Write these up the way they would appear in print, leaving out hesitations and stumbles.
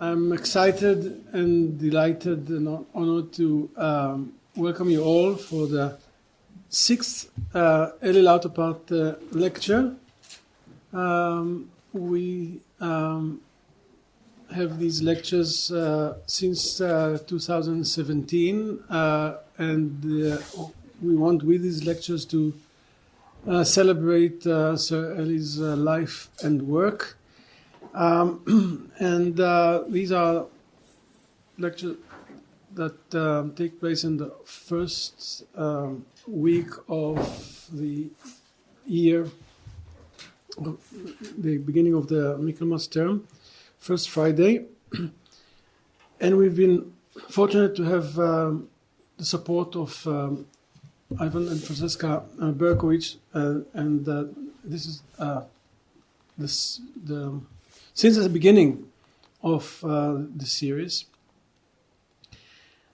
I'm excited and delighted and honored to welcome you all for the sixth Eli Lauterpacht Lecture. We have these lectures since 2017, and we want with these lectures to celebrate Sir Eli's life and work. These are lectures that take place in the first week of the year, the beginning of the Michaelmas Term, first Friday. And we've been fortunate to have the support of Ivan and Francesca Berkowitz, and this is since the beginning of the series.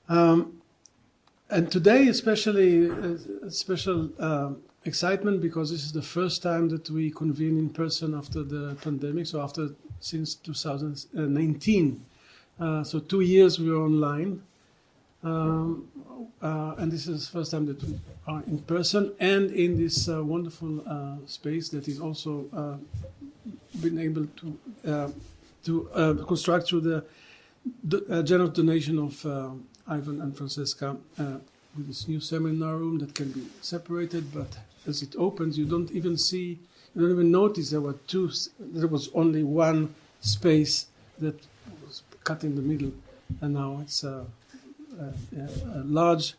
And today especially a special excitement, because this is the first time that we convene in person after the pandemic, so since 2019. So 2 years we were online. And this is the first time that we are in person and in this wonderful space that is also been able to construct through the generous donation of Ivan and Francesca with this new seminar room that can be separated, but as it opens, you don't even notice there was only one space that was cut in the middle, and now it's a large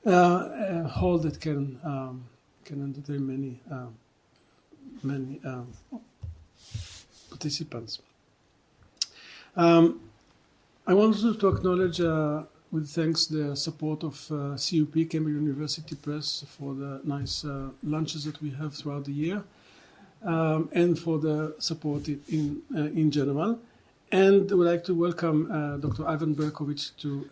hall that can entertain many participants. I want also to acknowledge with thanks the support of CUP, Cambridge University Press, for the nice lunches that we have throughout the year, and for the support in general. And I would like to welcome Dr. Ivan Berkowitz to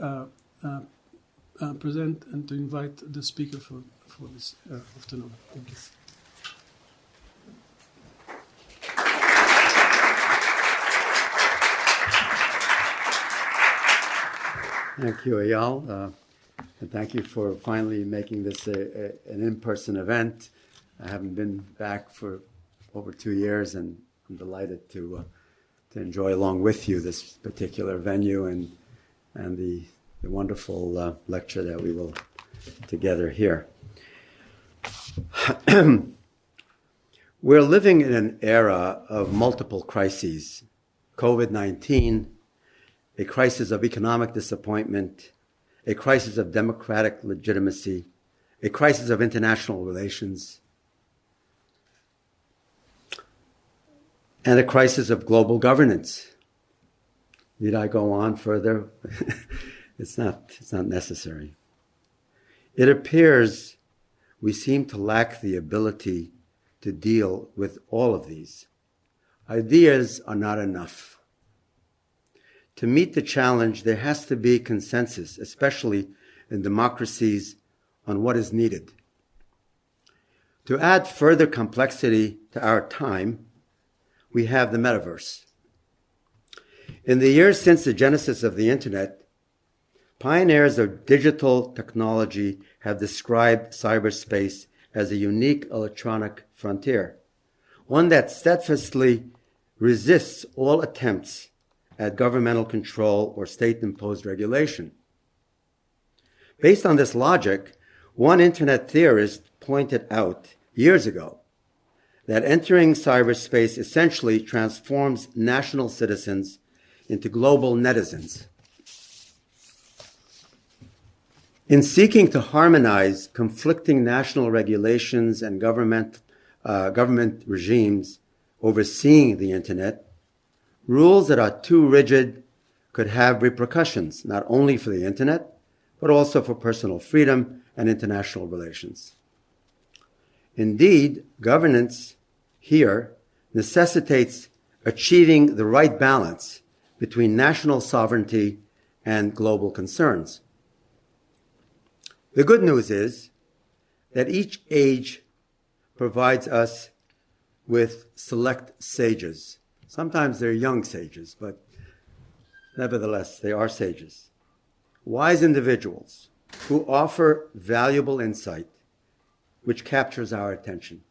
present and to invite the speaker for this afternoon. Thank you. Thank you, Eyal, and thank you for finally making this an in-person event. I haven't been back for over 2 years, and I'm delighted to enjoy along with you this particular venue and the wonderful lecture that we will together hear. We're living in an era of multiple crises: COVID-19, a crisis of economic disappointment, a crisis of democratic legitimacy, a crisis of international relations, and a crisis of global governance. Need I go on further? It's not necessary. It appears we seem to lack the ability to deal with all of these. Ideas are not enough. To meet the challenge, there has to be consensus, especially in democracies, on what is needed. To add further complexity to our time, we have the Metaverse. In the years since the genesis of the internet, pioneers of digital technology have described cyberspace as a unique electronic frontier, one that steadfastly resists all attempts at governmental control or state-imposed regulation. Based on this logic, one internet theorist pointed out years ago that entering cyberspace essentially transforms national citizens into global netizens. In seeking to harmonize conflicting national regulations and government regimes overseeing the internet, rules that are too rigid could have repercussions, not only for the internet, but also for personal freedom and international relations. Indeed, governance here necessitates achieving the right balance between national sovereignty and global concerns. The good news is that each age provides us with select sages. Sometimes they're young sages, but Nevertheless, they are sages, wise individuals who offer valuable insight which captures our attention.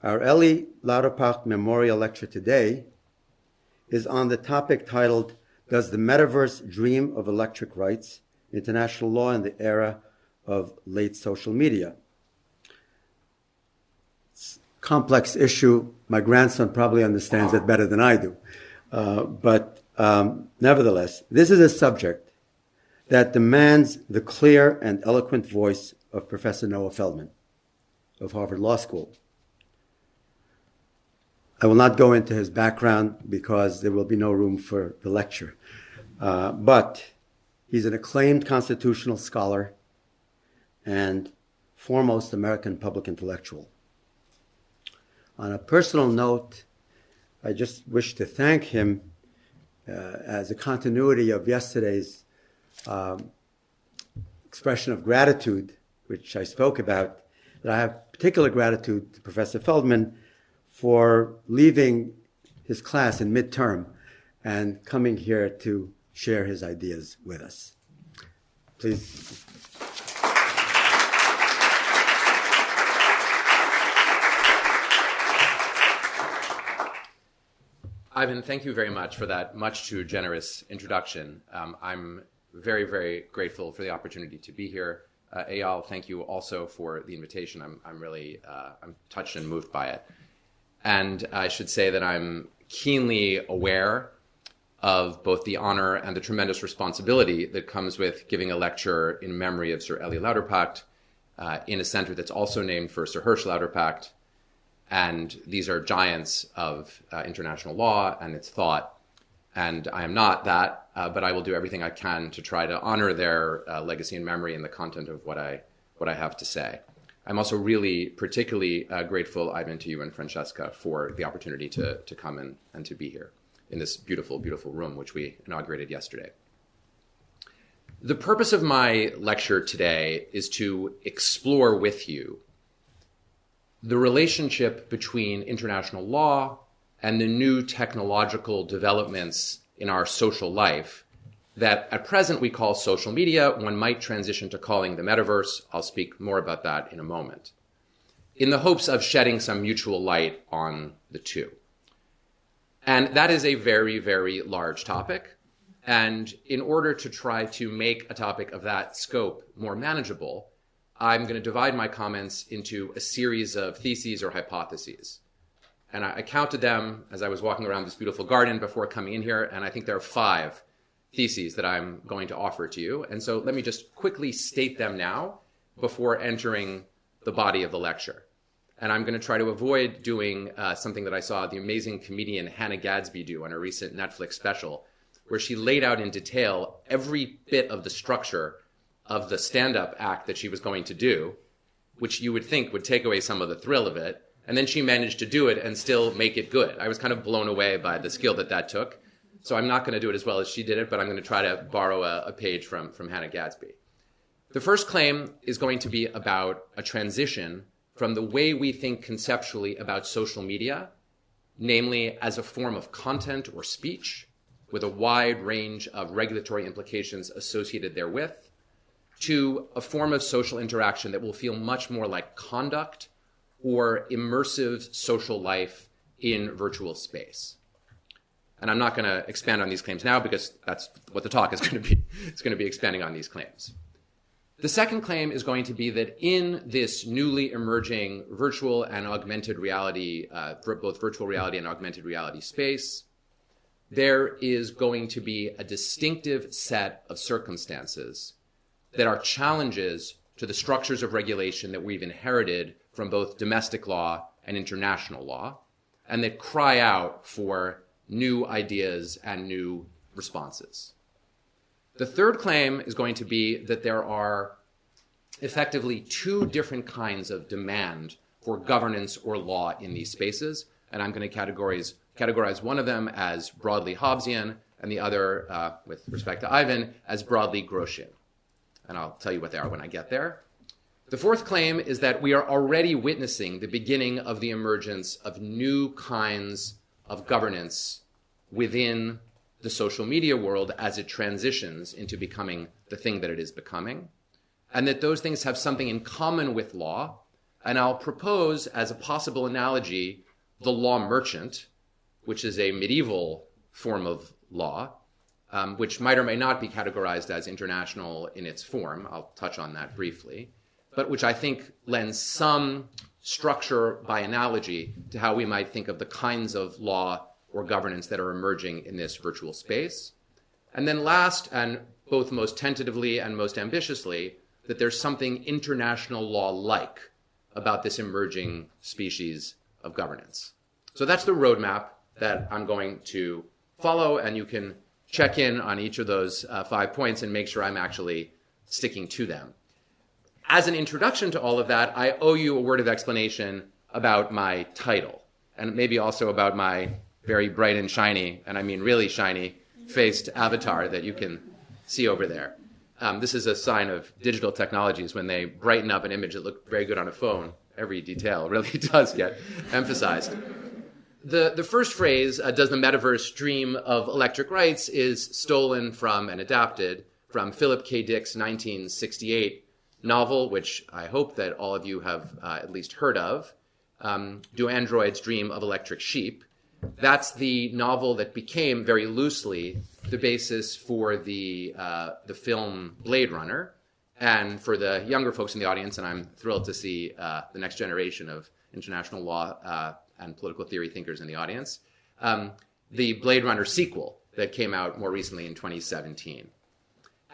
Our Eli Lauterpacht Memorial Lecture today is on the topic titled, Does the Metaverse Dream of Electric Rights, International Law in the Era of Late Social Media? It's a complex issue. My grandson probably understands it better than I do. But nevertheless, this is a subject that demands the clear and eloquent voice of Professor Noah Feldman of Harvard Law School. I will not go into his background because there will be no room for the lecture. But he's an acclaimed constitutional scholar and foremost American public intellectual. On a personal note, I just wish to thank him as a continuity of yesterday's expression of gratitude, which I spoke about, that I have particular gratitude to Professor Feldman for leaving his class in midterm and coming here to share his ideas with us. Please. Ivan, thank you very much for that much too generous introduction. I'm very, very grateful for the opportunity to be here. Eyal, thank you also for the invitation. I'm really I'm touched and moved by it. And I should say that I'm keenly aware of both the honor and the tremendous responsibility that comes with giving a lecture in memory of Sir Eli Lauterpacht in a center that's also named for Sir Hersch Lauterpacht. And these are giants of international law and its thought. And I am not that, but I will do everything I can to try to honor their legacy and memory and the content of what I have to say. I'm also really particularly grateful, Ivan, to you and Francesca for the opportunity to come in and to be here in this beautiful, beautiful room, which we inaugurated yesterday. The purpose of my lecture today is to explore with you the relationship between international law and the new technological developments in our social life that at present we call social media. One might transition to calling the metaverse. I'll speak more about that in a moment, in the hopes of shedding some mutual light on the two. And that is a very, very large topic. And in order to try to make a topic of that scope more manageable, I'm going to divide my comments into a series of theses or hypotheses. And I counted them as I was walking around this beautiful garden before coming in here, and I think there are 5 theses that I'm going to offer to you. And so let me just quickly state them now before entering the body of the lecture. And I'm going to try to avoid doing something that I saw the amazing comedian Hannah Gadsby do on a recent Netflix special, where she laid out in detail every bit of the structure of the stand-up act that she was going to do, which you would think would take away some of the thrill of it. And then she managed to do it and still make it good. I was kind of blown away by the skill that took. So I'm not going to do it as well as she did it, but I'm going to try to borrow a page from Hannah Gadsby. The first claim is going to be about a transition from the way we think conceptually about social media, namely as a form of content or speech with a wide range of regulatory implications associated therewith, to a form of social interaction that will feel much more like conduct or immersive social life in virtual space. And I'm not going to expand on these claims now because that's what the talk is going to be. It's going to be expanding on these claims. The second claim is going to be that in this newly emerging virtual and augmented reality, both virtual reality and augmented reality space, there is going to be a distinctive set of circumstances that are challenges to the structures of regulation that we've inherited from both domestic law and international law, and that cry out for new ideas and new responses. The third claim is going to be that there are effectively 2 different kinds of demand for governance or law in these spaces, and I'm going to categorize one of them as broadly Hobbesian and the other, with respect to Ivan, as broadly Grossian. And I'll tell you what they are when I get there. The fourth claim is that we are already witnessing the beginning of the emergence of new kinds of governance within the social media world as it transitions into becoming the thing that it is becoming, and that those things have something in common with law. And I'll propose as a possible analogy the law merchant, which is a medieval form of law, which might or may not be categorized as international in its form. I'll touch on that briefly, but which I think lends some structure by analogy to how we might think of the kinds of law or governance that are emerging in this virtual space. And then last, and both most tentatively and most ambitiously, that there's something international law-like about this emerging species of governance. So that's the roadmap that I'm going to follow, and you can check in on each of those 5 points and make sure I'm actually sticking to them. As an introduction to all of that, I owe you a word of explanation about my title, and maybe also about my very bright and shiny, and I mean really shiny, faced avatar that you can see over there. This is a sign of digital technologies. When they brighten up an image that looked very good on a phone, every detail really does get emphasized. The first phrase, does the metaverse dream of electric rights, is stolen from and adapted from Philip K. Dick's 1968 novel, which I hope that all of you have at least heard of, Do Androids Dream of Electric Sheep? That's the novel that became, very loosely, the basis for the film Blade Runner. And for the younger folks in the audience, and I'm thrilled to see the next generation of international law and political theory thinkers in the audience, the Blade Runner sequel that came out more recently in 2017.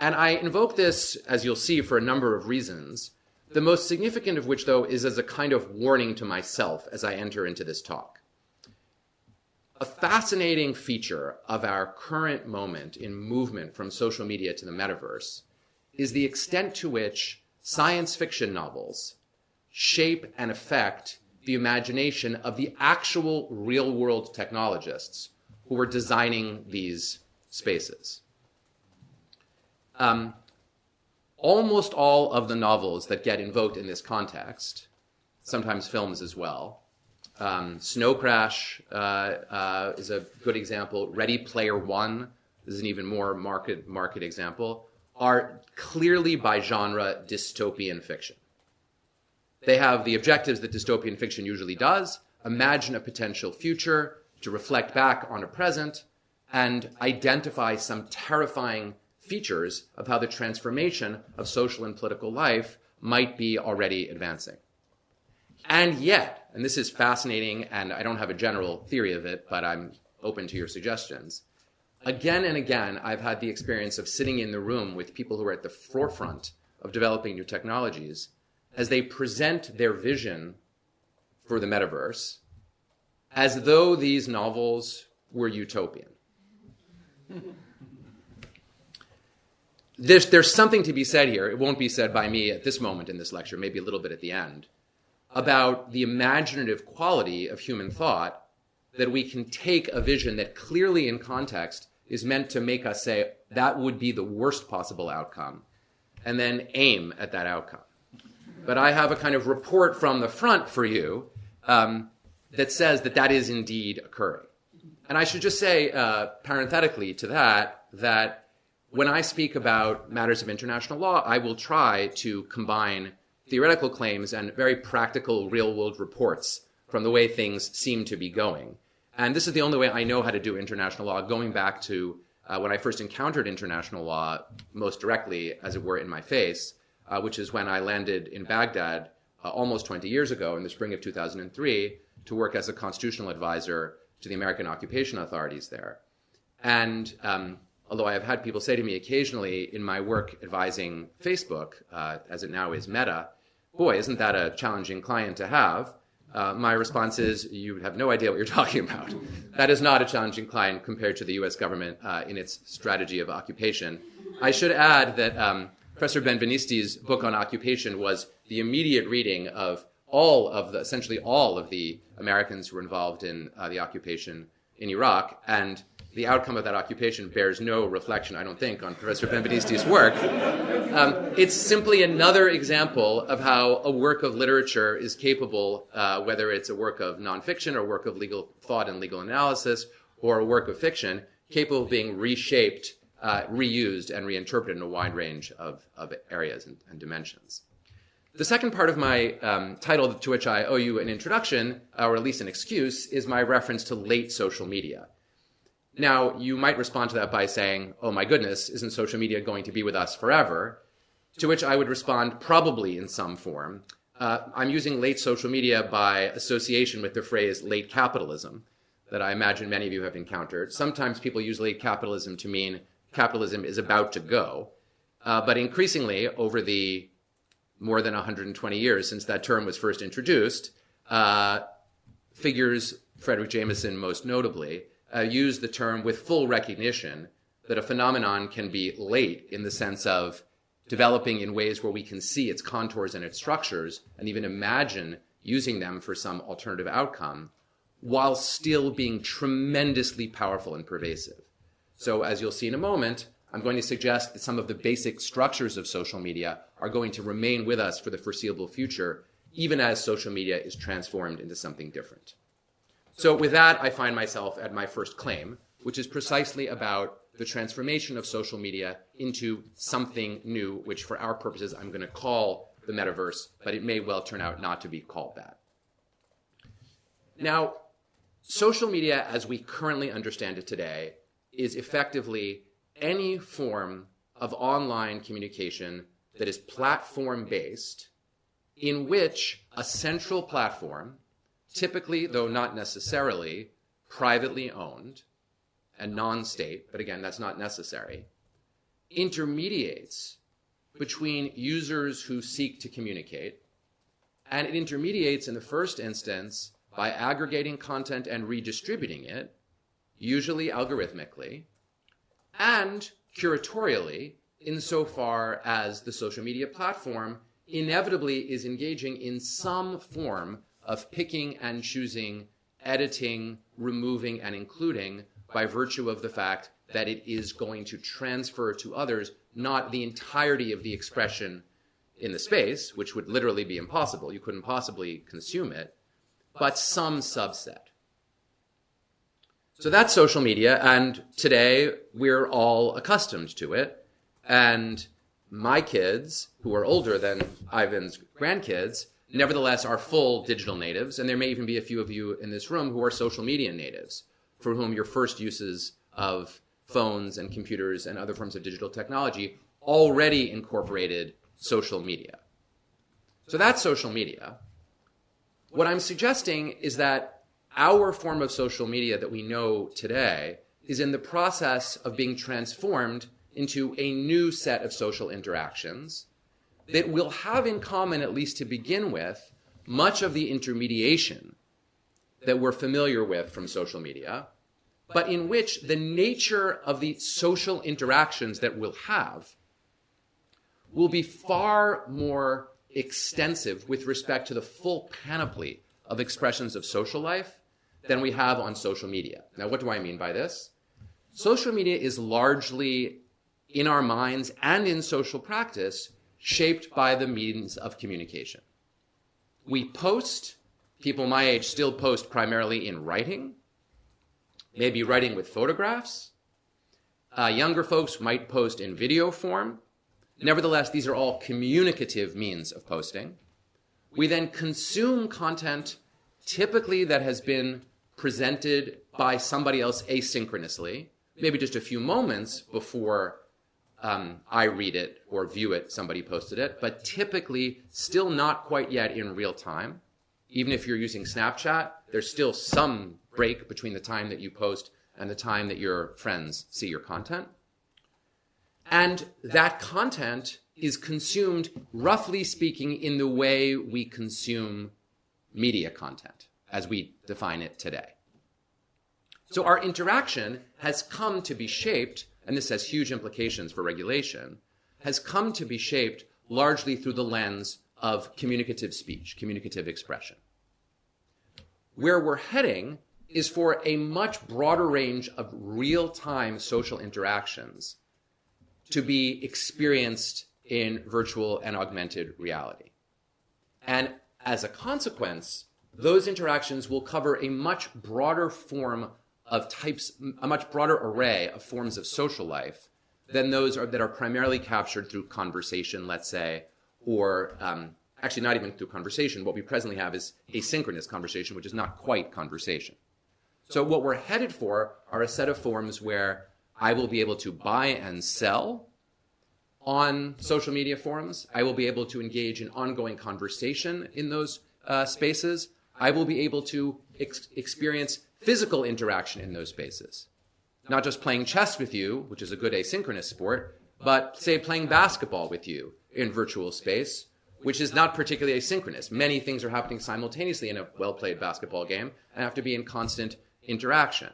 And I invoke this, as you'll see, for a number of reasons, the most significant of which, though, is as a kind of warning to myself as I enter into this talk. A fascinating feature of our current moment in movement from social media to the metaverse is the extent to which science fiction novels shape and affect the imagination of the actual real-world technologists who were designing these spaces. Almost all of the novels that get invoked in this context, sometimes films as well, Snow Crash is a good example. Ready Player One is an even more marked example, are clearly by genre dystopian fiction. They have the objectives that dystopian fiction usually does: imagine a potential future, to reflect back on a present, and identify some terrifying features of how the transformation of social and political life might be already advancing. And yet, and this is fascinating, and I don't have a general theory of it, but I'm open to your suggestions, again and again, I've had the experience of sitting in the room with people who are at the forefront of developing new technologies as they present their vision for the metaverse as though these novels were utopian. There's something to be said here. It won't be said by me at this moment in this lecture, maybe a little bit at the end, about the imaginative quality of human thought, that we can take a vision that clearly in context is meant to make us say that would be the worst possible outcome, and then aim at that outcome. But I have a kind of report from the front for you that says that that is indeed occurring. And I should just say, parenthetically to that when I speak about matters of international law, I will try to combine theoretical claims and very practical real-world reports from the way things seem to be going. And this is the only way I know how to do international law, going back to when I first encountered international law most directly, as it were, in my face, which is when I landed in Baghdad almost 20 years ago in the spring of 2003 to work as a constitutional advisor to the American occupation authorities there. And although I have had people say to me occasionally in my work advising Facebook, as it now is Meta, boy, isn't that a challenging client to have? My response is, you have no idea what you're talking about. That is not a challenging client compared to the U.S. government in its strategy of occupation. I should add that Professor Benveniste's book on occupation was the immediate reading of essentially all of the Americans who were involved in the occupation in Iraq, and the outcome of that occupation bears no reflection, I don't think, on Professor Benveniste's work. It's simply another example of how a work of literature is capable, whether it's a work of nonfiction or a work of legal thought and legal analysis, or a work of fiction, capable of being reshaped, reused, and reinterpreted in a wide range of areas and dimensions. The second part of my title, to which I owe you an introduction, or at least an excuse, is my reference to late social media. Now, you might respond to that by saying, oh my goodness, isn't social media going to be with us forever? To which I would respond, probably in some form. I'm using late social media by association with the phrase late capitalism that I imagine many of you have encountered. Sometimes people use late capitalism to mean capitalism is about to go. But increasingly, over the more than 120 years since that term was first introduced, figures, Frederick Jameson most notably, use the term with full recognition that a phenomenon can be late in the sense of developing in ways where we can see its contours and its structures and even imagine using them for some alternative outcome, while still being tremendously powerful and pervasive. So as you'll see in a moment, I'm going to suggest that some of the basic structures of social media are going to remain with us for the foreseeable future, even as social media is transformed into something different. So with that, I find myself at my first claim, which is precisely about the transformation of social media into something new, which for our purposes I'm going to call the metaverse, but it may well turn out not to be called that. Now, social media as we currently understand it today is effectively any form of online communication that is platform-based, in which a central platform, typically, though not necessarily, privately owned and non-state, but again, that's not necessary, intermediates between users who seek to communicate, and it intermediates in the first instance by aggregating content and redistributing it, usually algorithmically, and curatorially, insofar as the social media platform inevitably is engaging in some form of picking and choosing, editing, removing, and including by virtue of the fact that it is going to transfer to others not the entirety of the expression in the space, which would literally be impossible. You couldn't possibly consume it, but some subset. So that's social media, and today we're all accustomed to it. And my kids, who are older than Ivan's grandkids, nevertheless are full digital natives, and there may even be a few of you in this room who are social media natives, for whom your first uses of phones and computers and other forms of digital technology already incorporated social media. So that's social media. What I'm suggesting is that our form of social media that we know today is in the process of being transformed into a new set of social interactions that will have in common, at least to begin with, much of the intermediation that we're familiar with from social media, but in which the nature of the social interactions that we'll have will be far more extensive with respect to the full panoply of expressions of social life than we have on social media. Now, what do I mean by this? Social media is largely, in our minds and in social practice, shaped by the means of communication. We post, people my age still post primarily in writing, maybe writing with photographs. Younger folks might post in video form. Nevertheless, these are all communicative means of posting. We then consume content typically that has been presented by somebody else asynchronously, maybe just a few moments before I read it or view it, somebody posted it, but typically still not quite yet in real time. Even if you're using Snapchat, there's still some break between the time that you post and the time that your friends see your content. And that content is consumed, roughly speaking, in the way we consume media content, as we define it today. So our interaction has come to be shaped, and this has huge implications for regulation, has come to be shaped largely through the lens of communicative speech, communicative expression. Where we're heading is for a much broader range of real-time social interactions to be experienced in virtual and augmented reality. And as a consequence, those interactions will cover a much broader form of types, a much broader array of forms of social life than those that are primarily captured through conversation, let's say, or actually not even through conversation. What we presently have is asynchronous conversation, which is not quite conversation. So what we're headed for are a set of forms where I will be able to buy and sell on social media forums. I will be able to engage in ongoing conversation in those spaces. I will be able to experience physical interaction in those spaces. Not just playing chess with you, which is a good asynchronous sport, but say playing basketball with you in virtual space, which is not particularly asynchronous. Many things are happening simultaneously in a well-played basketball game and have to be in constant interaction.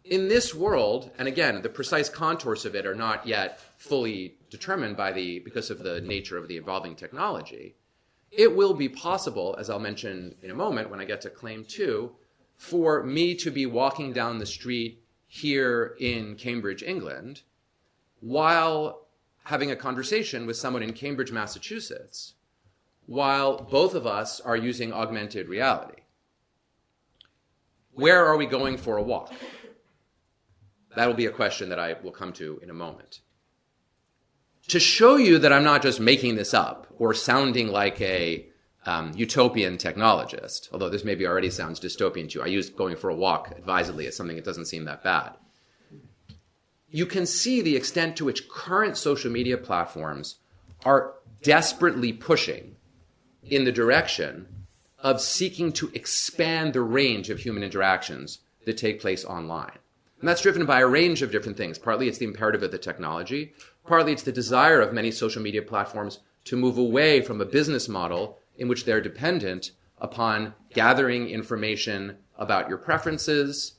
In this world, and again, the precise contours of it are not yet fully determined because of the nature of the evolving technology, it will be possible, as I'll mention in a moment when I get to claim 2, for me to be walking down the street here in Cambridge, England, while having a conversation with someone in Cambridge, Massachusetts, while both of us are using augmented reality. Where are we going for a walk? That will be a question that I will come to in a moment. To show you that I'm not just making this up or sounding like a utopian technologist, although this maybe already sounds dystopian to you. I use going for a walk advisedly as something that doesn't seem that bad. You can see the extent to which current social media platforms are desperately pushing in the direction of seeking to expand the range of human interactions that take place online. And that's driven by a range of different things. Partly it's the imperative of the technology. Partly it's the desire of many social media platforms to move away from a business model in which they're dependent upon gathering information about your preferences,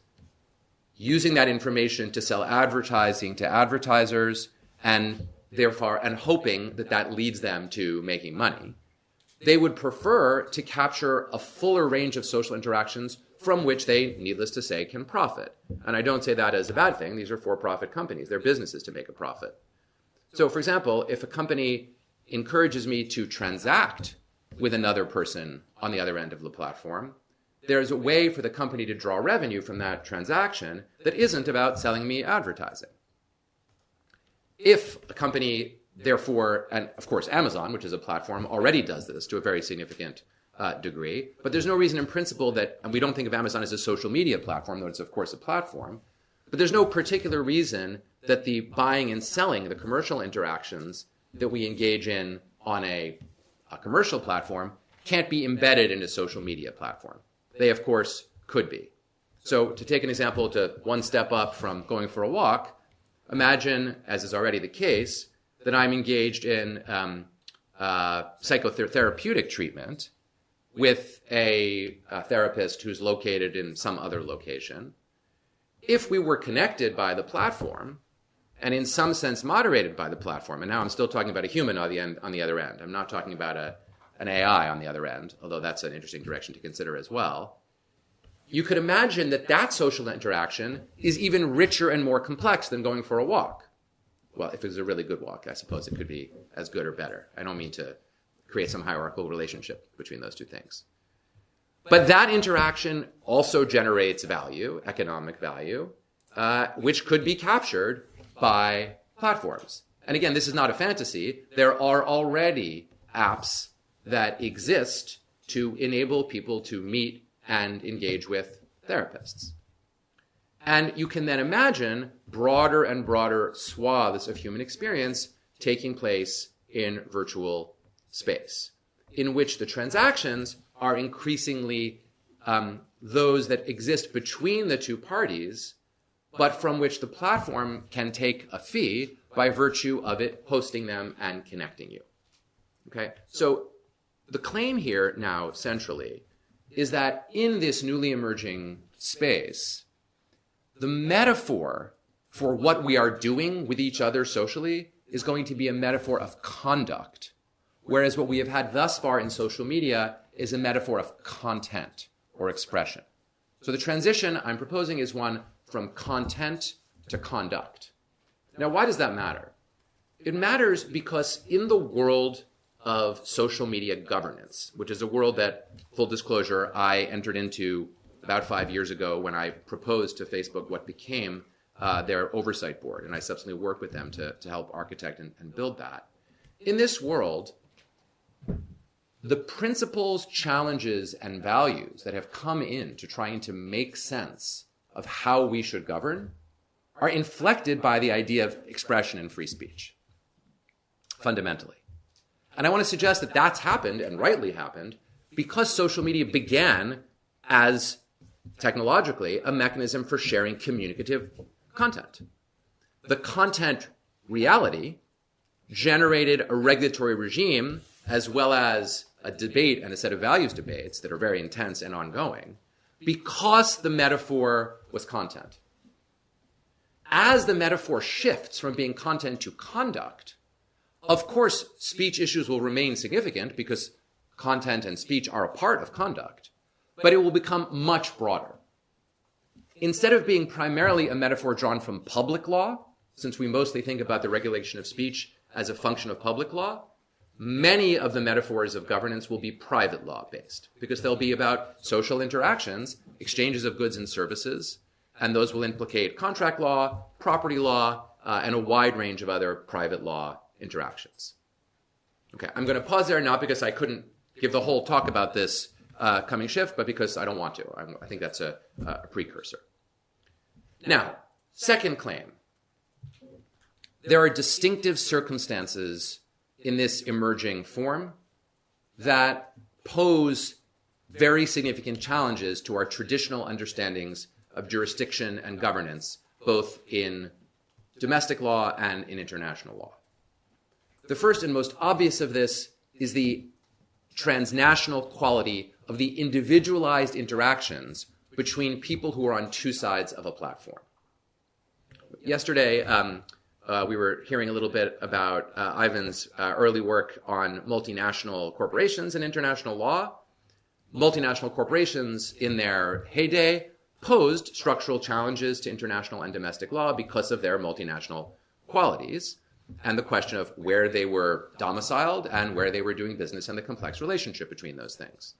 using that information to sell advertising to advertisers, and therefore, and hoping that that leads them to making money. They would prefer to capture a fuller range of social interactions from which they, needless to say, can profit. And I don't say that as a bad thing. These are for-profit companies. They're businesses to make a profit. So, for example, if a company encourages me to transact with another person on the other end of the platform, there's a way for the company to draw revenue from that transaction that isn't about selling me advertising. If a company, therefore, and of course Amazon, which is a platform, already does this to a very significant degree, but there's no reason in principle that, and we don't think of Amazon as a social media platform, though it's of course a platform, but there's no particular reason that the buying and selling, the commercial interactions that we engage in on a commercial platform can't be embedded in a social media platform. They, of course, could be. So to take an example to one step up from going for a walk, imagine, as is already the case, that I'm engaged in psychotherapeutic treatment with a therapist who's located in some other location. If we were connected by the platform, and in some sense moderated by the platform, and now I'm still talking about a human on the other end. I'm not talking about an AI on the other end, although that's an interesting direction to consider as well. You could imagine that social interaction is even richer and more complex than going for a walk. Well, if it was a really good walk, I suppose it could be as good or better. I don't mean to create some hierarchical relationship between those two things. But that interaction also generates value, economic value, which could be captured by platforms. And again, this is not a fantasy. There are already apps that exist to enable people to meet and engage with therapists. And you can then imagine broader and broader swaths of human experience taking place in virtual space, in which the transactions are increasingly those that exist between the two parties, but from which the platform can take a fee by virtue of it hosting them and connecting you. Okay? So the claim here now, centrally, is that in this newly emerging space, the metaphor for what we are doing with each other socially is going to be a metaphor of conduct, whereas what we have had thus far in social media is a metaphor of content or expression. So the transition I'm proposing is one from content to conduct. Now, why does that matter? It matters because in the world of social media governance, which is a world that, full disclosure, I entered into about 5 years ago when I proposed to Facebook what became their oversight board, and I subsequently worked with them to help architect and build that. In this world, the principles, challenges, and values that have come into trying to make sense of how we should govern are inflected by the idea of expression and free speech, fundamentally. And I want to suggest that that's happened, and rightly happened, because social media began as, technologically, a mechanism for sharing communicative content. The content reality generated a regulatory regime as well as a debate and a set of values debates that are very intense and ongoing because the metaphor was content. As the metaphor shifts from being content to conduct, of course, speech issues will remain significant because content and speech are a part of conduct, but it will become much broader. Instead of being primarily a metaphor drawn from public law, since we mostly think about the regulation of speech as a function of public law, many of the metaphors of governance will be private law based because they'll be about social interactions, exchanges of goods and services, and those will implicate contract law, property law, and a wide range of other private law interactions. Okay, I'm going to pause there, not because I couldn't give the whole talk about this coming shift, but because I don't want to. I think that's a precursor. Now, second claim. There are distinctive circumstances in this emerging form that pose very significant challenges to our traditional understandings of jurisdiction and governance, both in domestic law and in international law. The first and most obvious of this is the transnational quality of the individualized interactions between people who are on two sides of a platform. Yesterday, we were hearing a little bit about Ivan's early work on multinational corporations and international law. Multinational corporations in their heyday posed structural challenges to international and domestic law because of their multinational qualities and the question of where they were domiciled and where they were doing business and the complex relationship between those things.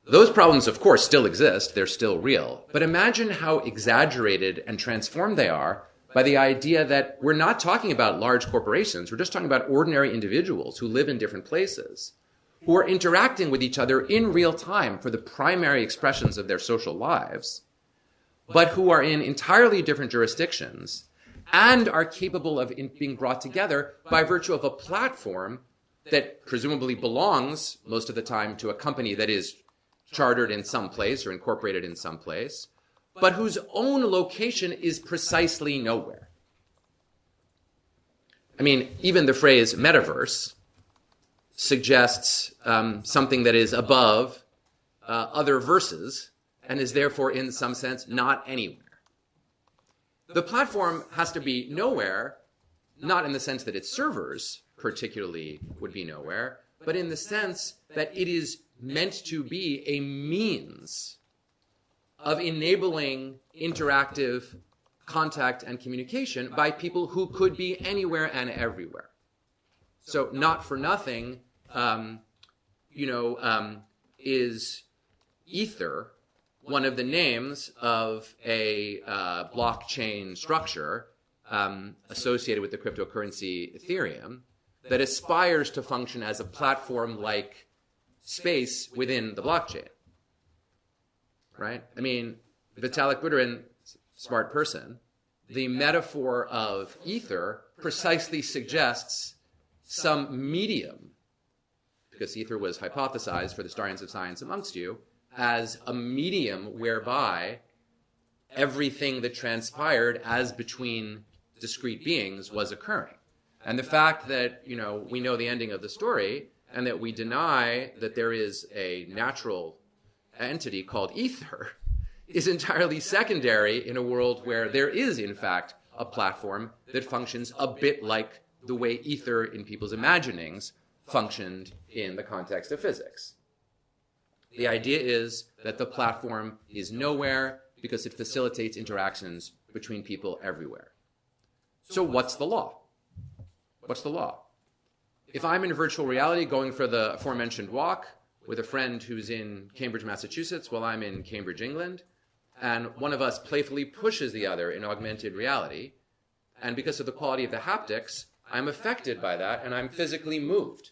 Those problems, of course, still exist. They're still real. But imagine how exaggerated and transformed they are by the idea that we're not talking about large corporations. We're just talking about ordinary individuals who live in different places, who are interacting with each other in real time for the primary expressions of their social lives, but who are in entirely different jurisdictions and are capable of being brought together by virtue of a platform that presumably belongs most of the time to a company that is chartered in some place or incorporated in some place, but whose own location is precisely nowhere. I mean, even the phrase Metaverse suggests something that is above other verses and is therefore, in some sense, not anywhere. The platform has to be nowhere, not in the sense that its servers particularly would be nowhere, but in the sense that it is meant to be a means of enabling interactive contact and communication by people who could be anywhere and everywhere. So not for nothing, is Ether one of the names of a blockchain structure associated with the cryptocurrency Ethereum that aspires to function as a platform-like space within the blockchain, right? I mean, Vitalik Buterin, smart person, the metaphor of Ether precisely suggests some medium, because Ether was hypothesized for the historians of science amongst you, as a medium whereby everything that transpired as between discrete beings was occurring. And the fact that, we know the ending of the story and that we deny that there is a natural entity called Ether is entirely secondary in a world where there is, in fact, a platform that functions a bit like the way Ether in people's imaginings functioned in the context of physics. The idea is that the platform is nowhere because it facilitates interactions between people everywhere. So what's the law? What's the law? If I'm in virtual reality going for the aforementioned walk, with a friend who's in Cambridge, Massachusetts, while I'm in Cambridge, England, and one of us playfully pushes the other in augmented reality, and because of the quality of the haptics, I'm affected by that, and I'm physically moved.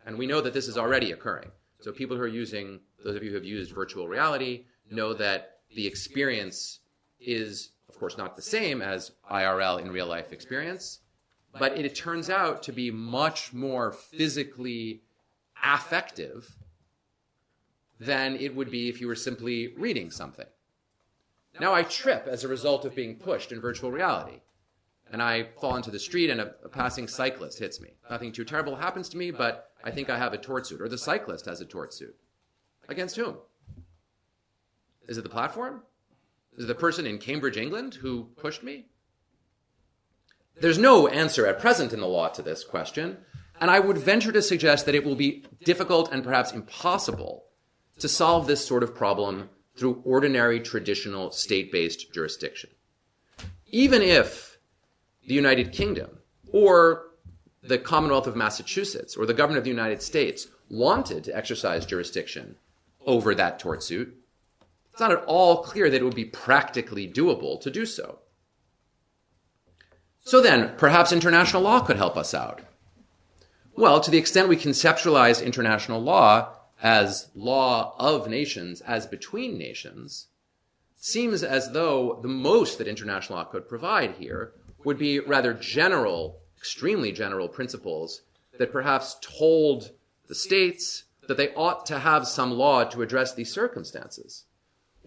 And we know that this is already occurring. So people who are using, those of you who have used virtual reality, know that the experience is, of course, not the same as IRL in real life experience, but it turns out to be much more physically affective than it would be if you were simply reading something. Now I trip as a result of being pushed in virtual reality, and I fall into the street and a passing cyclist hits me. Nothing too terrible happens to me, but I think I have a tort suit, or the cyclist has a tort suit. Against whom? Is it the platform? Is it the person in Cambridge, England who pushed me? There's no answer at present in the law to this question, and I would venture to suggest that it will be difficult and perhaps impossible to solve this sort of problem through ordinary traditional state-based jurisdiction. Even if the United Kingdom or the Commonwealth of Massachusetts or the government of the United States wanted to exercise jurisdiction over that tort suit, it's not at all clear that it would be practically doable to do so. So then, perhaps international law could help us out. Well, to the extent we conceptualize international law as law of nations, as between nations, seems as though the most that international law could provide here would be rather general, extremely general principles that perhaps told the states that they ought to have some law to address these circumstances.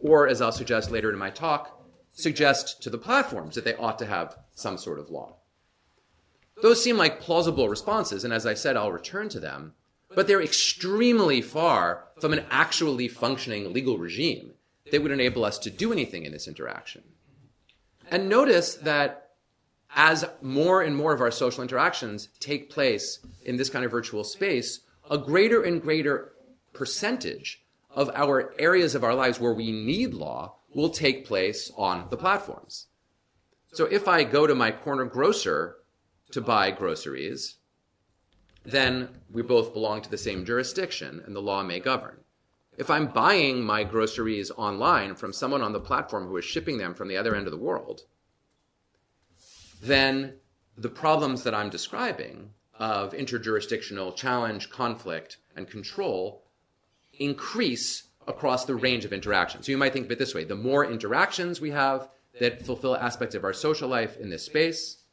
Or, as I'll suggest later in my talk, suggest to the platforms that they ought to have some sort of law. Those seem like plausible responses, and as I said, I'll return to them, but they're extremely far from an actually functioning legal regime that would enable us to do anything in this interaction. And notice that as more and more of our social interactions take place in this kind of virtual space, a greater and greater percentage of our areas of our lives where we need law will take place on the platforms. So if I go to my corner grocer to buy groceries, then we both belong to the same jurisdiction and the law may govern. If I'm buying my groceries online from someone on the platform who is shipping them from the other end of the world, then the problems that I'm describing of interjurisdictional challenge, conflict, and control increase across the range of interactions. So you might think of it this way: the more interactions we have that fulfill aspects of our social life in this space,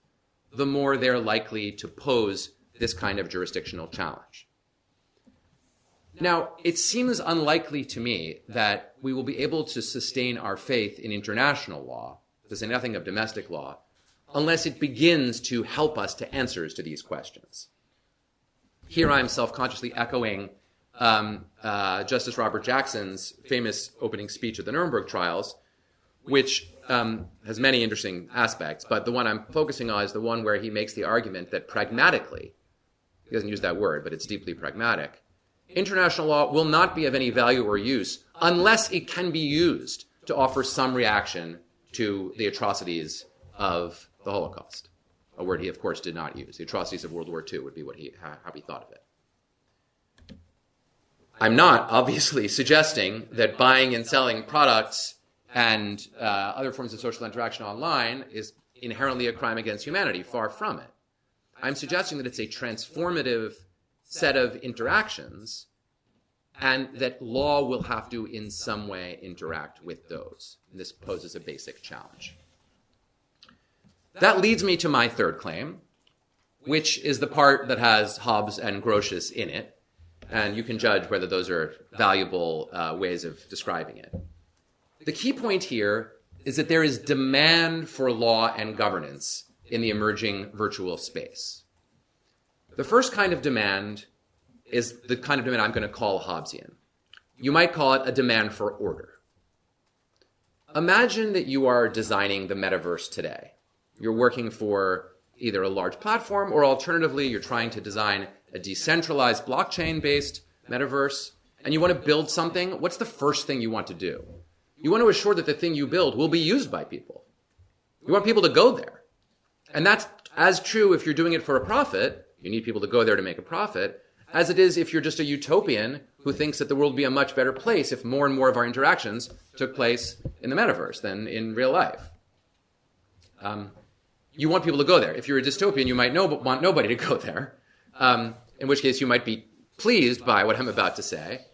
the more they're likely to pose this kind of jurisdictional challenge. Now, it seems unlikely to me that we will be able to sustain our faith in international law, to say nothing of domestic law, unless it begins to help us to answers to these questions. Here I'm self-consciously echoing Justice Robert Jackson's famous opening speech at the Nuremberg trials, which has many interesting aspects, but the one I'm focusing on is the one where he makes the argument that pragmatically, he doesn't use that word, but it's deeply pragmatic, international law will not be of any value or use unless it can be used to offer some reaction to the atrocities of the Holocaust, a word he, of course, did not use. The atrocities of World War II would be how he thought of it. I'm not, obviously, suggesting that buying and selling products and other forms of social interaction online is inherently a crime against humanity. Far from it. I'm suggesting that it's a transformative set of interactions and that law will have to in some way interact with those. And this poses a basic challenge. That leads me to my third claim, which is the part that has Hobbes and Grotius in it. And you can judge whether those are valuable ways of describing it. The key point here is that there is demand for law and governance in the emerging virtual space. The first kind of demand is the kind of demand I'm going to call Hobbesian. You might call it a demand for order. Imagine that you are designing the metaverse today. You're working for either a large platform or alternatively you're trying to design a decentralized blockchain-based metaverse and you want to build something. What's the first thing you want to do? You want to assure that the thing you build will be used by people. You want people to go there. And that's as true if you're doing it for a profit. You need people to go there to make a profit, as it is if you're just a utopian who thinks that the world would be a much better place if more and more of our interactions took place in the metaverse than in real life. You want people to go there. If you're a dystopian, you might want nobody to go there, in which case you might be pleased by what I'm about to say.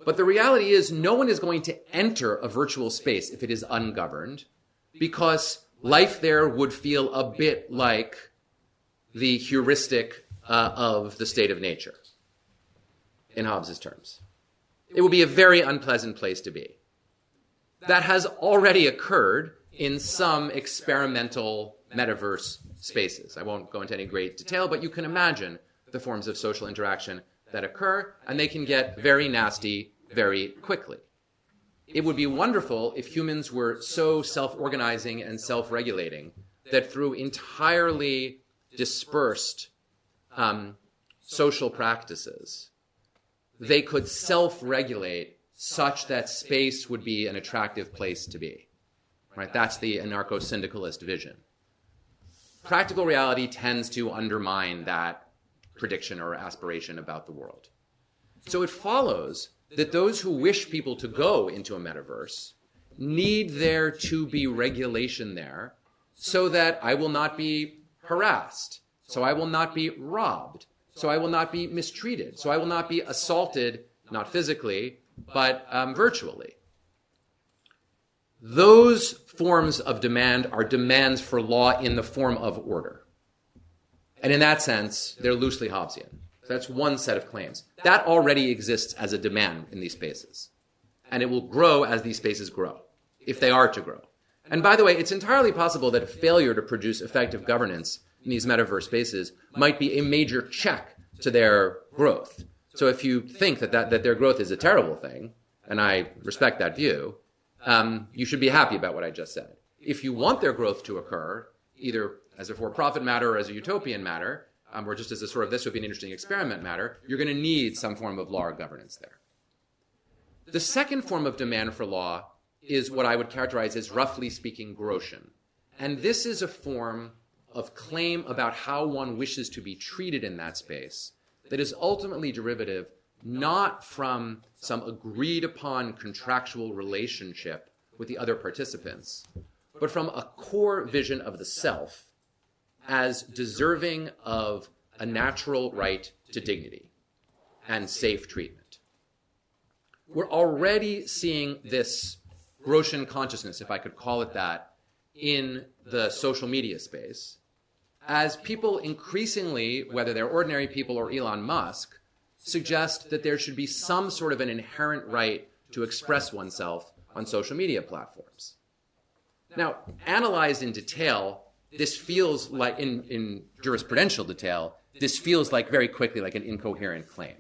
But the reality is no one is going to enter a virtual space if it is ungoverned, because life there would feel a bit like the heuristic of the state of nature, in Hobbes' terms. It would be a very unpleasant place to be. That has already occurred in some experimental metaverse spaces. I won't go into any great detail, but you can imagine the forms of social interaction that occur, and they can get very nasty very quickly. It would be wonderful if humans were so self-organizing and self-regulating that through entirely dispersed social practices, they could self-regulate such that space would be an attractive place to be. Right? That's the anarcho-syndicalist vision. Practical reality tends to undermine that prediction or aspiration about the world. So it follows that those who wish people to go into a metaverse need there to be regulation there so that I will not be harassed, so I will not be robbed, so I will not be mistreated, so I will not be assaulted, not physically, but virtually. Those forms of demand are demands for law in the form of order. And in that sense, they're loosely Hobbesian. That's one set of claims. That already exists as a demand in these spaces. And it will grow as these spaces grow, if they are to grow. And by the way, it's entirely possible that a failure to produce effective governance in these metaverse spaces might be a major check to their growth. So if you think that their growth is a terrible thing, and I respect that view, you should be happy about what I just said. If you want their growth to occur, either as a for-profit matter or as a utopian matter, or just as a sort of this would be an interesting experiment matter, you're going to need some form of law or governance there. The second form of demand for law is what I would characterize as, roughly speaking, Grossian. And this is a form of claim about how one wishes to be treated in that space that is ultimately derivative not from some agreed upon contractual relationship with the other participants, but from a core vision of the self as deserving of a natural right to dignity and safe treatment. We're already seeing this Grossian consciousness, if I could call it that, in the social media space, as people increasingly, whether they're ordinary people or Elon Musk, suggest that there should be some sort of an inherent right to express oneself on social media platforms. Now, analyzed in detail, this feels like, in jurisprudential detail, this feels like very quickly like an incoherent claim,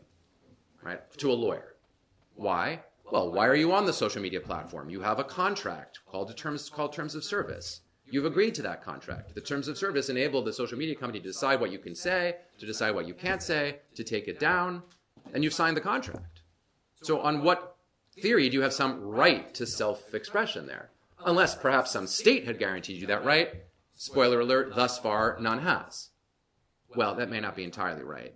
right, to a lawyer. Why? Well, why are you on the social media platform? You have a contract called terms of service. You've agreed to that contract. The terms of service enable the social media company to decide what you can say, to decide what you can't say, to take it down, and you've signed the contract. So on what theory do you have some right to self-expression there? Unless perhaps some state had guaranteed you that right. Spoiler alert, thus far, none has. Well, that may not be entirely right.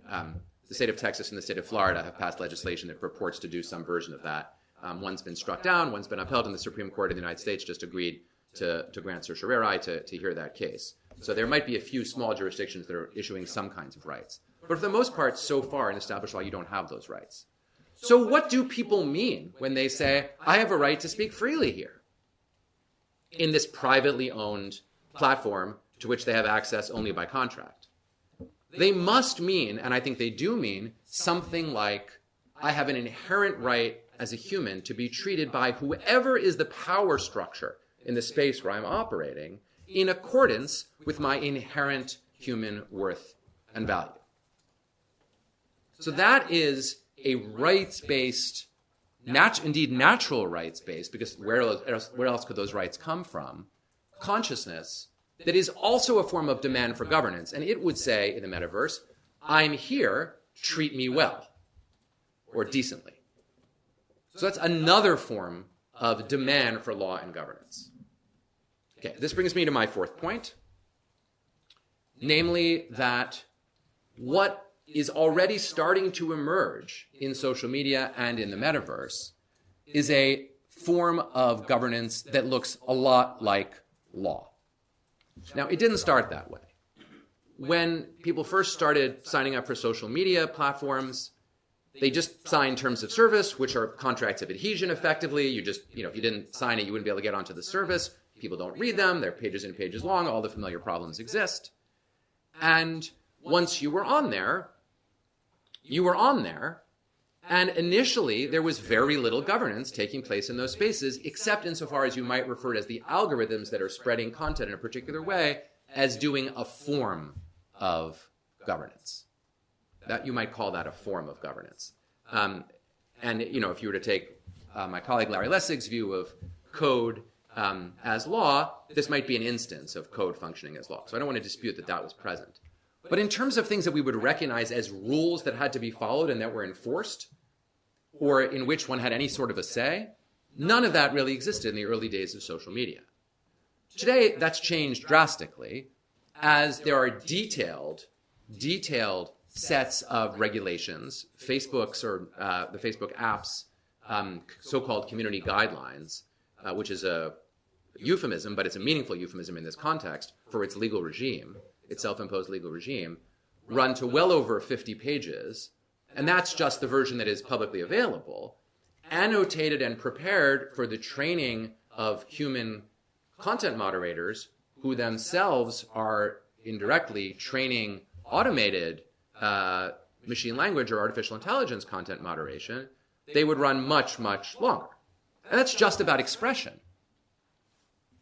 The state of Texas and the state of Florida have passed legislation that purports to do some version of that. One's been struck down, one's been upheld, and the Supreme Court of the United States just agreed to grant Sir Eli to hear that case. So there might be a few small jurisdictions that are issuing some kinds of rights. But for the most part, so far in established law, you don't have those rights. So what do people mean when they say, I have a right to speak freely here in this privately owned platform to which they have access only by contract? They must mean, and I think they do mean, something like, I have an inherent right as a human to be treated by whoever is the power structure in the space where I'm operating in accordance with my inherent human worth and value. So that is a rights-based, indeed natural rights-based, because where else could those rights come from, consciousness that is also a form of demand for governance. And it would say in the metaverse, I'm here, treat me well, or decently. So that's another form of demand for law and governance. Okay, this brings me to my fourth point, namely that what is already starting to emerge in social media and in the metaverse is a form of governance that looks a lot like law. Now, it didn't start that way. When people first started signing up for social media platforms, they just signed terms of service, which are contracts of adhesion effectively. You just, if you didn't sign it, you wouldn't be able to get onto the service. People don't read them. They're pages and pages long. All the familiar problems exist. And once you were on there, and initially there was very little governance taking place in those spaces, except insofar as you might refer to as the algorithms that are spreading content in a particular way as doing a form of governance. That you might call that a form of governance. And if you were to take my colleague Larry Lessig's view of code as law, this might be an instance of code functioning as law. So I don't want to dispute that that was present. But in terms of things that we would recognize as rules that had to be followed and that were enforced, or in which one had any sort of a say, none of that really existed in the early days of social media. Today, that's changed drastically, as there are detailed sets of regulations, Facebook's or the Facebook app's so-called community guidelines, which is a euphemism, but it's a meaningful euphemism in this context, for its legal regime, its self-imposed legal regime, run to well over 50 pages, and that's just the version that is publicly available, annotated and prepared for the training of human content moderators who themselves are indirectly training automated machine language or artificial intelligence content moderation. They would run much, much longer. And that's just about expression.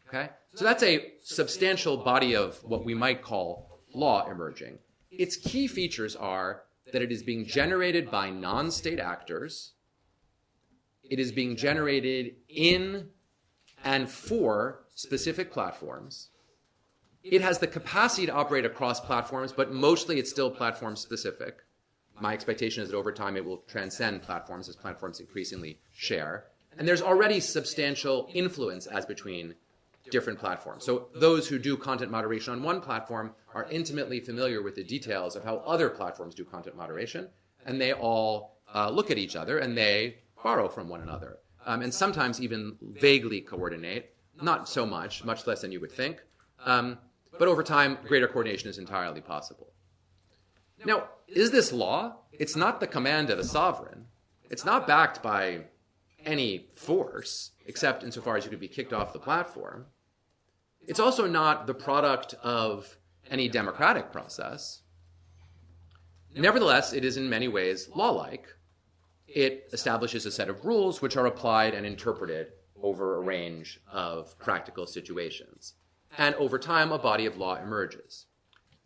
Okay? So that's a substantial body of what we might call law emerging. Its key features are that it is being generated by non-state actors. It is being generated in and for specific platforms. It has the capacity to operate across platforms, but mostly it's still platform specific. My expectation is that over time it will transcend platforms as platforms increasingly share. And there's already substantial influence as between different platforms. So those who do content moderation on one platform are intimately familiar with the details of how other platforms do content moderation, and they all look at each other and they borrow from one another, and sometimes even vaguely coordinate, not so much less than you would think, but over time, greater coordination is entirely possible. Now, is this law? It's not the command of a sovereign. It's not backed by any force, except insofar as you could be kicked off the platform. It's also not the product of any democratic process. Nevertheless, it is in many ways law-like. It establishes a set of rules which are applied and interpreted over a range of practical situations. And over time, a body of law emerges.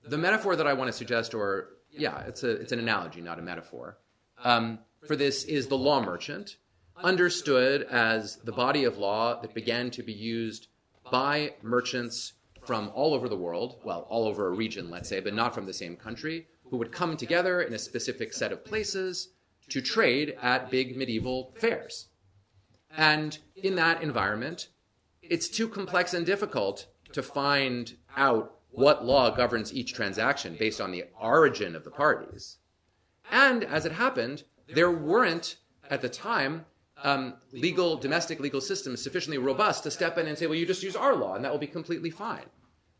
The metaphor that I want to suggest, it's an analogy, not a metaphor, for this is the law merchant, understood as the body of law that began to be used by merchants from all over the world, well, all over a region, let's say, but not from the same country, who would come together in a specific set of places to trade at big medieval fairs. And in that environment, it's too complex and difficult to find out what law governs each transaction based on the origin of the parties. And as it happened, there weren't, at the time, domestic legal systems sufficiently robust to step in and say, well, you just use our law and that will be completely fine.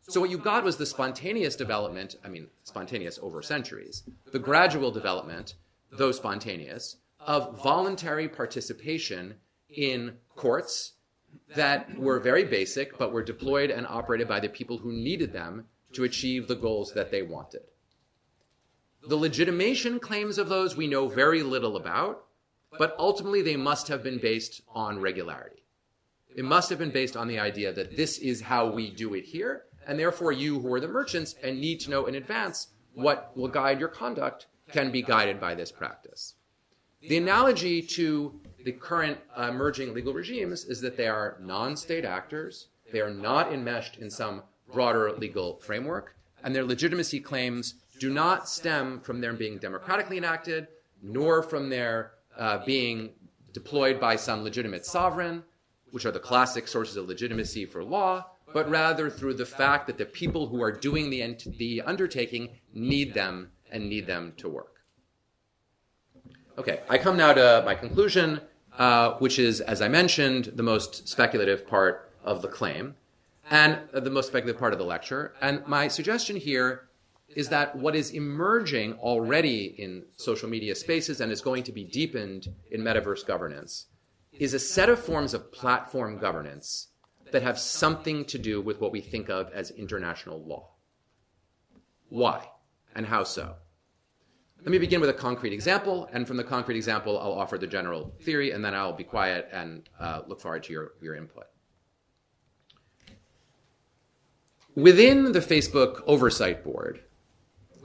So what you got was the spontaneous development, spontaneous over centuries, the gradual development, though spontaneous, of voluntary participation in courts that were very basic, but were deployed and operated by the people who needed them to achieve the goals that they wanted. The legitimation claims of those we know very little about, but ultimately they must have been based on regularity. It must have been based on the idea that this is how we do it here, and therefore you who are the merchants and need to know in advance what will guide your conduct can be guided by this practice. The analogy to the current emerging legal regimes is that they are non-state actors, they are not enmeshed in some broader legal framework, and their legitimacy claims do not stem from their being democratically enacted, nor from their being deployed by some legitimate sovereign, which are the classic sources of legitimacy for law, but rather through the fact that the people who are doing the undertaking need them and need them to work. Okay, I come now to my conclusion, which is, as I mentioned, the most speculative part of the claim and the most speculative part of the lecture. And my suggestion here is that what is emerging already in social media spaces and is going to be deepened in metaverse governance is a set of forms of platform governance that have something to do with what we think of as international law. Why and how so? Let me begin with a concrete example, and from the concrete example, I'll offer the general theory, and then I'll be quiet and look forward to your input. Within the Facebook Oversight Board,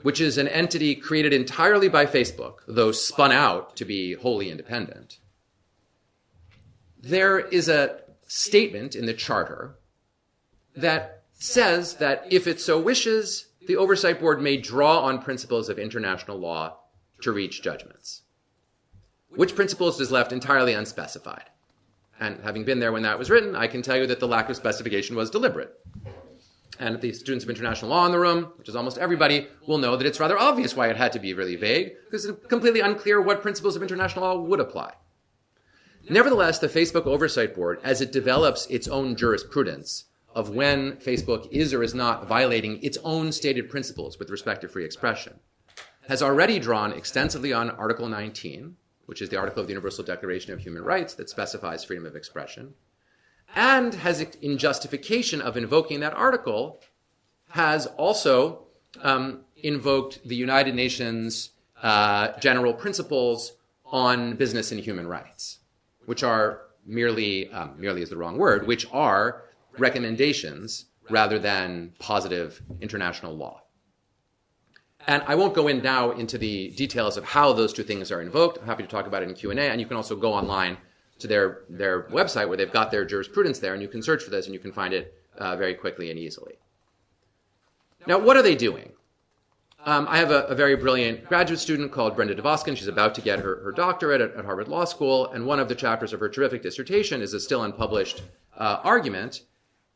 which is an entity created entirely by Facebook, though spun out to be wholly independent, there is a statement in the charter that says that if it so wishes, the Oversight Board may draw on principles of international law to reach judgments. Which principles is left entirely unspecified. And having been there when that was written, I can tell you that the lack of specification was deliberate. And the students of international law in the room, which is almost everybody, will know that it's rather obvious why it had to be really vague, because it's completely unclear what principles of international law would apply. Nevertheless, the Facebook Oversight Board, as it develops its own jurisprudence of when Facebook is or is not violating its own stated principles with respect to free expression, has already drawn extensively on Article 19, which is the article of the Universal Declaration of Human Rights that specifies freedom of expression, and has, in justification of invoking that article, has also invoked the United Nations general principles on business and human rights, which are merely is the wrong word, which are recommendations rather than positive international law. And I won't go in now into the details of how those two things are invoked. I'm happy to talk about it in Q&A, and you can also go online to their website where they've got their jurisprudence there, and you can search for this and you can find it very quickly and easily. Now, what are they doing? I have a very brilliant graduate student called Brenda DeVoskin. She's about to get her doctorate at Harvard Law School, and one of the chapters of her terrific dissertation is a still unpublished argument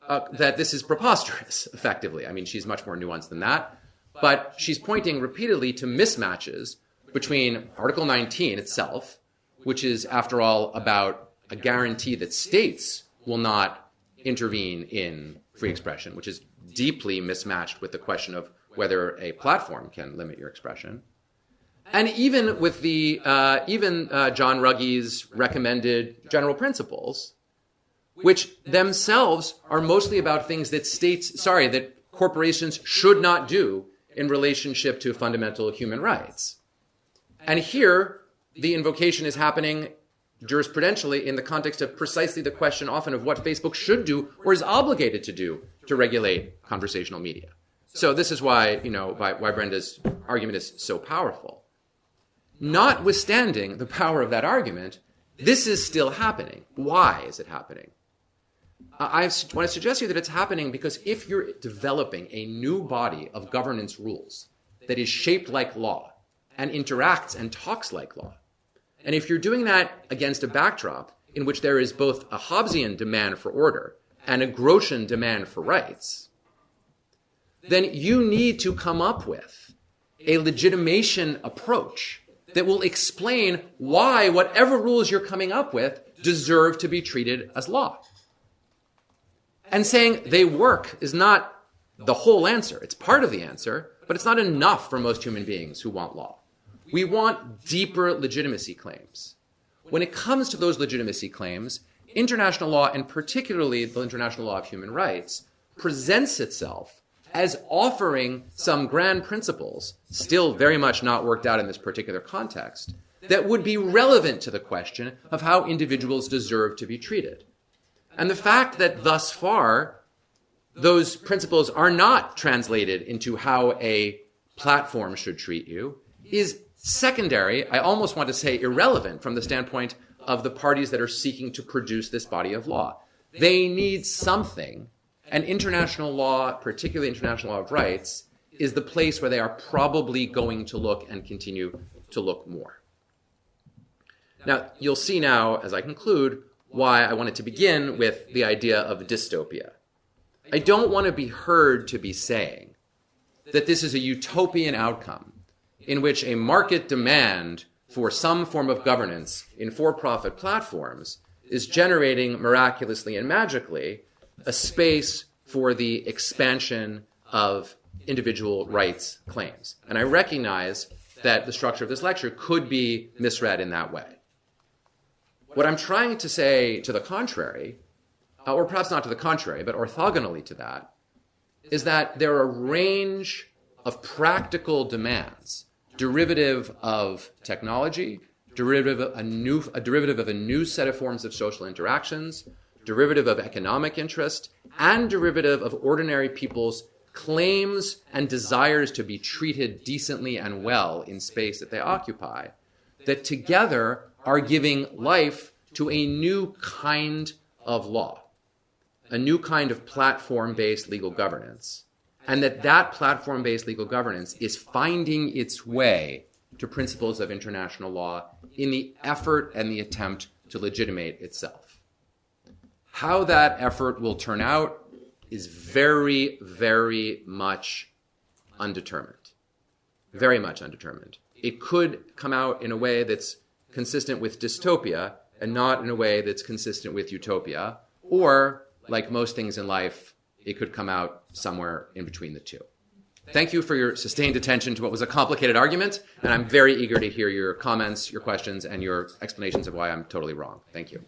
that this is preposterous, effectively. I mean, she's much more nuanced than that, but she's pointing repeatedly to mismatches between Article 19 itself, which is, after all, about a guarantee that states will not intervene in free expression, which is deeply mismatched with the question of whether a platform can limit your expression. And even with the John Ruggie's recommended general principles, which themselves are mostly about things that that corporations should not do in relationship to fundamental human rights. And here, the invocation is happening jurisprudentially in the context of precisely the question often of what Facebook should do or is obligated to do to regulate conversational media. So this is why, why Brenda's argument is so powerful. Notwithstanding the power of that argument, this is still happening. Why is it happening? I want to suggest to you that it's happening because if you're developing a new body of governance rules that is shaped like law and interacts and talks like law, and if you're doing that against a backdrop in which there is both a Hobbesian demand for order and a Grossian demand for rights, then you need to come up with a legitimation approach that will explain why whatever rules you're coming up with deserve to be treated as law. And saying they work is not the whole answer. It's part of the answer, but it's not enough for most human beings who want law. We want deeper legitimacy claims. When it comes to those legitimacy claims, international law, and particularly the international law of human rights, presents itself as offering some grand principles, still very much not worked out in this particular context, that would be relevant to the question of how individuals deserve to be treated. And the fact that thus far, those principles are not translated into how a platform should treat you is secondary, I almost want to say irrelevant from the standpoint of the parties that are seeking to produce this body of law. They need something, and international law, particularly international law of rights, is the place where they are probably going to look and continue to look more. Now, you'll see now, as I conclude, why I wanted to begin with the idea of dystopia. I don't want to be heard to be saying that this is a utopian outcome in which a market demand for some form of governance in for-profit platforms is generating miraculously and magically a space for the expansion of individual rights claims. And I recognize that the structure of this lecture could be misread in that way. What I'm trying to say to the contrary, or perhaps not to the contrary, but orthogonally to that, is that there are a range of practical demands, derivative of technology, derivative of a new set of forms of social interactions, derivative of economic interest, and derivative of ordinary people's claims and desires to be treated decently and well in space that they occupy, that together are giving life to a new kind of law, a new kind of platform-based legal governance, and that platform-based legal governance is finding its way to principles of international law in the effort and the attempt to legitimate itself. How that effort will turn out is very, very much undetermined. Very much undetermined. It could come out in a way that's consistent with dystopia and not in a way that's consistent with utopia, or, like most things in life, it could come out somewhere in between the two. Thank you for your sustained attention to what was a complicated argument, and I'm very eager to hear your comments, your questions, and your explanations of why I'm totally wrong. Thank you.